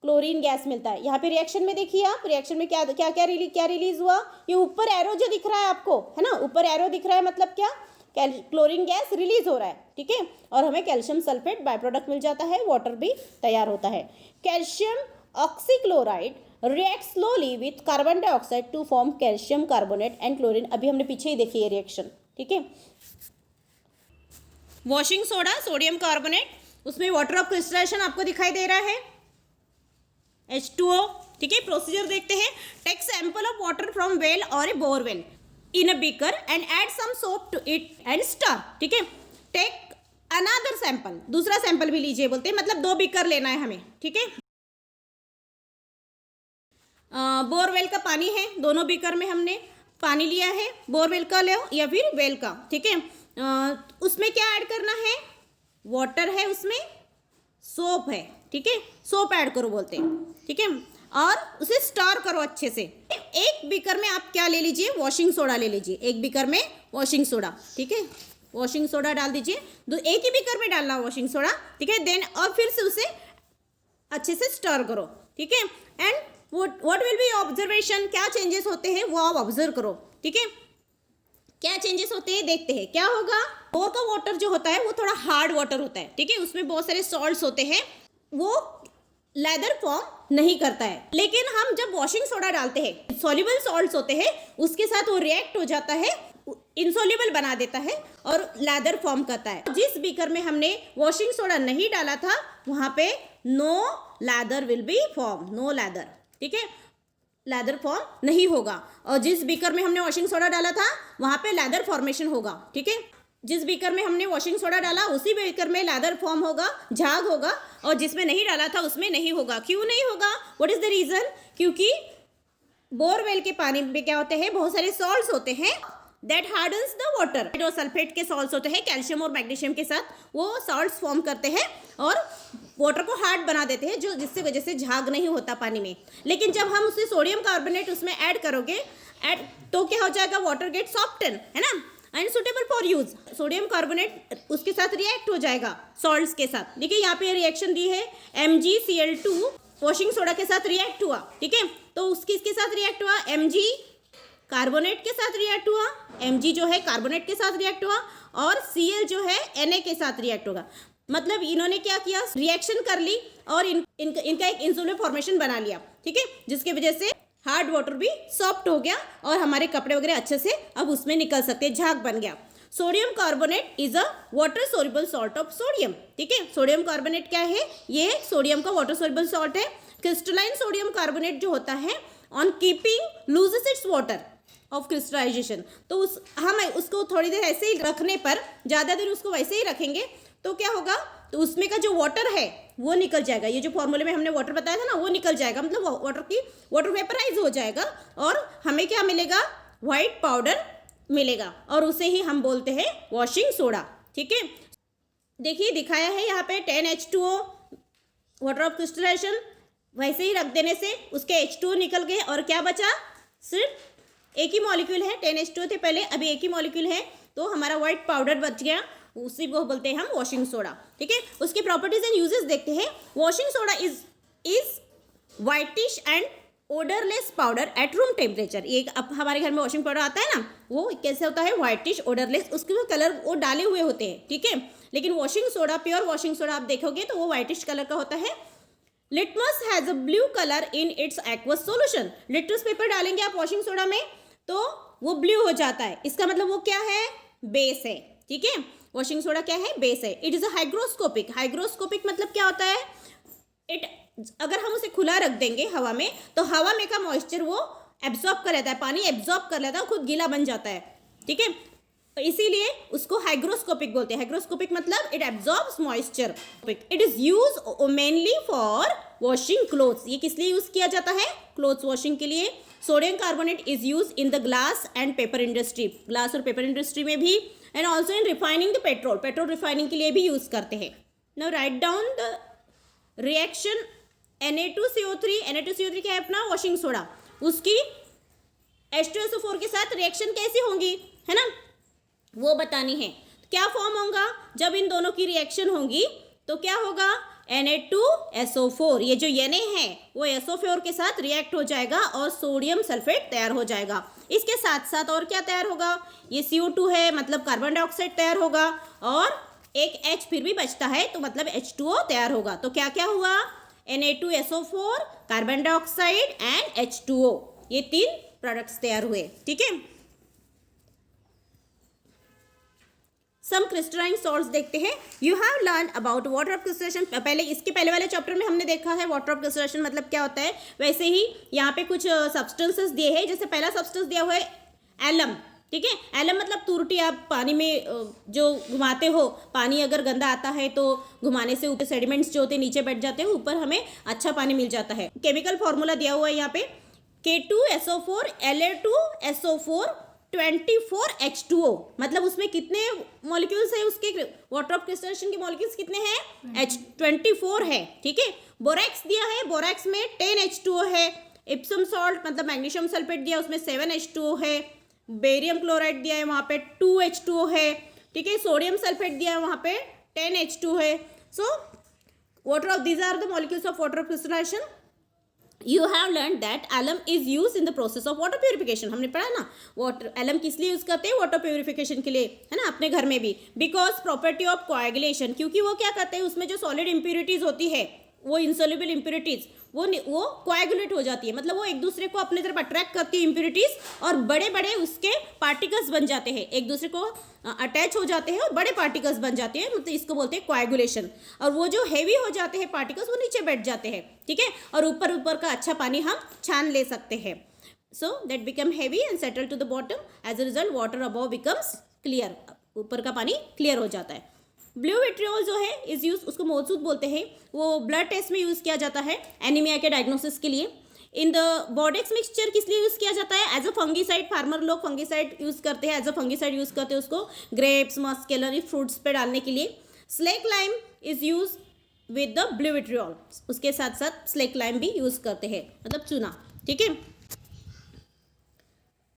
क्लोरीन गैस मिलता है। यहाँ पे रिएक्शन में देखिए आप, रिएक्शन में क्या क्या क्या रिलीज हुआ, ये ऊपर एरो जो दिख रहा है आपको, है ना, ऊपर एरो दिख रहा है, मतलब क्या, क्लोरीन गैस रिलीज हो रहा है, ठीक है, और हमें कैल्शियम सल्फेट बाय प्रोडक्ट मिल जाता है, वाटर भी तैयार होता है। Calcium oxychloride react slowly with carbon dioxide to form calcium carbonate and chlorine. अभी हमने पीछे ही देखी है रिएक्शन, ठीक है। वॉशिंग सोडा, सोडियम कार्बोनेट, उसमें वाटर ऑफ क्रिस्टलाइजेशन आपको दिखाई दे रहा है, H2O, ठीक है। प्रोसीजर देखते हैं। Take sample of water from well और a borewell in a beaker and add some soap to it and stir, ठीक है। टेक अनदर सैंपल, दूसरा सैंपल भी लीजिए बोलते हैं, मतलब 2 बीकर लेना है हमें, ठीक है। बोरवेल का पानी है, दोनों बीकर में हमने पानी लिया है, बोरवेल का लो या फिर वेल का, ठीक है। उसमें क्या ऐड करना है, वाटर है, उसमें सोप है, ठीक है, सोप ऐड करो बोलते हैं, ठीक है, और उसे स्टर करो अच्छे से। एक बीकर में आप क्या ले लीजिए, वॉशिंग सोडा ले लीजिए, एक बीकर में वॉशिंग सोडा, ठीक है, वॉशिंग सोडा डाल दीजिए, एक ही बीकर में डालना वॉशिंग सोडा, ठीक है। देन और फिर से उसे अच्छे से स्टर करो, ठीक है। And what will be observation, क्या चेंजेस होते हैं वो आप ऑब्जर्व करो, ठीक है। क्या चेंजेस होते हैं देखते हैं। क्या होगा, बोर का वाटर जो होता है वो थोड़ा हार्ड वाटर होता है, ठीक है, उसमें बहुत सारे सॉल्ट्स होते हैं, वो लेदर फॉर्म नहीं करता है। लेकिन हम जब वॉशिंग सोडा डालते हैं, सॉल्युबल सॉल्ट्स होते हैं, उसके साथ वो रिएक्ट हो जाता है, इनसॉल्युबल बना देता है और लेदर फॉर्म करता है। जिस बीकर में हमने वॉशिंग सोडा नहीं डाला था वहां पे no lather will be form, no lather, ठीक है, लेदर फॉर्म नहीं होगा। और जिस बीकर में हमने वॉशिंग सोडा डाला था वहां पे लेदर फॉर्मेशन होगा, ठीक है। जिस बीकर में हमने वॉशिंग सोडा डाला उसी बीकर में लेदर फॉर्म होगा, झाग होगा, और जिसमें नहीं डाला था उसमें नहीं होगा। क्यों नहीं होगा, व्हाट इज द रीजन? क्योंकि बोरवेल के पानी में क्या होते हैं, बहुत सारे सॉल्ट्स होते हैं दैट हार्डन्स द वाटर। जो सल्फेट के सॉल्ट्स होते हैं कैल्शियम और मैग्नीशियम के साथ, वो सॉल्ट्स फॉर्म करते हैं और वाटर को हार्ड बना देते हैं, जो जिससे वजह से झाग नहीं होता पानी में। लेकिन जब हम उससे सोडियम कार्बोनेट उसमें ऐड करोगे तो क्या हो जाएगा, वाटर गेट सॉफ्टन, है ना, and suitable for use. Sodium carbonate उसके साथ रिएक्ट हो जाएगा सॉल्ट्स के साथ। देखिए यहाँ पे रिएक्शन दी है, MgCl2 वॉशिंग सोडा के साथ रिएक्ट हुआ, ठीक है, तो उसकी इसके साथ रिएक्ट हुआ, Mg कार्बोनेट के साथ रिएक्ट हुआ, Mg जो है कार्बोनेट के साथ रिएक्ट हुआ, और Cl जो है Na के साथ रिएक्ट होगा। मतलब इन्होंने क्या किया, रिएक्शन कर ली और इनका एक इंसुलिन फॉर्मेशन बना लिया, ठीक है, जिसकी वजह से हार्ड वाटर भी सॉफ्ट हो गया और हमारे कपड़े वगैरह अच्छे से अब उसमें निकल सकते हैं, झाग बन गया। Sodium carbonate is a water soluble salt of sodium, ठीक है। सोडियम कार्बोनेट क्या है, ये सोडियम का वाटर सोल्युबल सॉल्ट है। क्रिस्टलाइन सोडियम कार्बोनेट जो होता है on keeping loses its water of crystallisation, तो हम उसको थोड़ी देर ऐसे ही रखने पर, ज़्यादा देर उसको वैसे ही रखेंगे तो क्या होगा, तो उसमें का जो वाटर है वो निकल जाएगा। ये जो फॉर्मूले में हमने वाटर बताया था ना, वो निकल जाएगा, मतलब वाटर वेपराइज हो जाएगा और हमें क्या मिलेगा, वाइट पाउडर मिलेगा, और उसे ही हम बोलते हैं वॉशिंग सोडा, ठीक है। देखिए दिखाया है यहाँ पे 10H2O वाटर ऑफ क्रिस्टलाइजेशन, वैसे ही रख देने से उसके H2O निकल गए और क्या बचा, सिर्फ एक ही मॉलिक्यूल है, 10H2O थे पहले, अभी एक ही मॉलिक्यूल है, तो हमारा व्हाइट पाउडर बच गया, उसी को बोलते हैं हम वॉशिंग सोडा, ठीक है। उसकी प्रॉपर्टीज एंड यूजेस देखते हैं। Washing soda is whitish and odourless powder at room temperature. ये अब हमारे घर में वॉशिंग पाउडर आता है ना, वो कैसे होता है, व्हाइटिश ओडरलेस, उसके वो कलर वो डाले हुए होते हैं, ठीक है। लेकिन washing soda, pure washing soda आप देखोगे तो वो व्हाइटिश कलर का होता है। Litmus has a blue colour in its aqueous solution. Litmus paper डालेंगे आप वॉशिंग सोडा में तो वो ब्लू हो जाता है, इसका मतलब वो क्या है, बेस है, ठीक है। वॉशिंग सोडा क्या है, बेस है। It is a hygroscopic. Hygroscopic मतलब क्या होता है, अगर हम उसे खुला रख देंगे हवा में तो हवा में का मॉइस्चर वो एब्जॉर्ब कर लेता है, पानी एब्जॉर्ब कर लेता है, खुद गीला बन जाता है, ठीक है, इसीलिए उसको हाइग्रोस्कोपिक बोलते हैं। हाइग्रोस्कोपिक मतलब it absorbs moisture. It is use mainly for washing clothes. ये किस लिए यूज किया जाता है, क्लोथ्स वॉशिंग के लिए। Sodium carbonate is use in the glass and paper industry, glass और पेपर इंडस्ट्री में भी, and also in refining the petrol, petrol refining के लिए भी यूज करते हैं। Now write down the reaction Na2CO3। Na2CO3 क्या है अपना वॉशिंग सोडा, उसकी H2SO4 के साथ रिएक्शन कैसी होंगी, है ना, वो बतानी है। क्या फॉर्म होगा, जब इन दोनों की रिएक्शन होगी तो क्या होगा, Na2SO4, ये जो Na है वो SO4 के साथ रिएक्ट हो जाएगा और सोडियम सल्फेट तैयार हो जाएगा। इसके साथ साथ और क्या तैयार होगा, ये CO2 है मतलब कार्बन डाइऑक्साइड तैयार होगा, और एक H फिर भी बचता है तो मतलब H2O तैयार होगा। तो क्या क्या हुआ, Na2SO4, carbon dioxide and H2O, ये 3 प्रोडक्ट्स तैयार हुए, ठीक है। सम क्रिस्टलाइन सॉल्ट्स देखते हैं। You have learn about water of crystallisation. पहले इसके पहले वाले चैप्टर में हमने देखा है वाटर ऑफ क्रिस्टलाइजेशन मतलब क्या होता है। वैसे ही यहाँ पे कुछ सब्सटेंसेस दिए हैं। जैसे पहला सब्सटेंस दिया हुआ है एलम, ठीक है। एलम मतलब तुरटी, आप पानी में जो घुमाते हो, पानी अगर गंदा आता है तो घुमाने से ऊपर सेडिमेंट्स जो होते हैं नीचे बैठ जाते हैं, ऊपर हमें अच्छा पानी मिल जाता है। केमिकल फॉर्मूला दिया हुआ है यहाँ पे, K2SO4 La2SO4 24H2O, मतलब उसमें कितने मॉलिक्यूल्स है, उसके वाटर ऑफ क्रिस्टलाइजेशन के मॉलिक्यूल्स कितने हैं, H24 है, ठीक है। बोरैक्स दिया है, बोरैक्स में 10H2O है। इप्सम सॉल्ट मतलब मैग्नीशियम सल्फेट दिया, उसमें 7H2O है। बेरियम क्लोराइड दिया है, वहाँ पे 2H2O है, ठीक है। सोडियम सल्फेट दिया है, वहाँ पे 10H2 है। So water of, these are the molecules of water of crystallisation. You have learn that alum is use in the process of water purification, हमने पढ़ा ना वाटर एलम किस लिए यूज करते हैं, वाटर प्योरिफिकेशन के लिए, है ना, अपने घर में भी। बिकॉज प्रॉपर्टी ऑफ कोएगुलेशन, क्योंकि वो क्या करते हैं, उसमें जो सॉलिड इम्प्योरिटीज होती है, वो इंसोल्युबल इम्प्योरिटीज, वो कोएगुलेट हो जाती है, मतलब वो एक दूसरे को अपने तरफ अट्रैक्ट करती है इम्प्योरिटीज, और बड़े बड़े उसके पार्टिकल्स बन जाते हैं, एक दूसरे को अटैच हो जाते हैं और बड़े पार्टिकल्स बन जाते हैं, मतलब इसको बोलते हैं कोएगुलेशन। और वो जो हेवी हो जाते हैं पार्टिकल्स, वो नीचे बैठ जाते हैं, ठीक है, और ऊपर ऊपर का अच्छा पानी हम छान ले सकते हैं। So that become heavy and settle to the bottom, as a result water above becomes clear, ऊपर का पानी क्लियर हो जाता है। ब्लू विट्रियोल जो है इज यूज, उसको मौजूद बोलते हैं, वो ब्लड टेस्ट में यूज़ किया जाता है एनीमिया के डायग्नोसिस के लिए। इन द बोडेक्स मिक्सचर किस लिए यूज़ किया जाता है, एज अ फंगीसाइड, फार्मर लोग फंगीसाइड यूज़ करते हैं, एज अ फंगीसाइड यूज़ करते हैं उसको ग्रेप्स, मस्केलरी फ्रूट्स पे डालने के लिए। Slack lime is use with the blue vitriol, उसके साथ साथ स्लेक लाइम भी यूज़ करते हैं, मतलब चूना, ठीक है।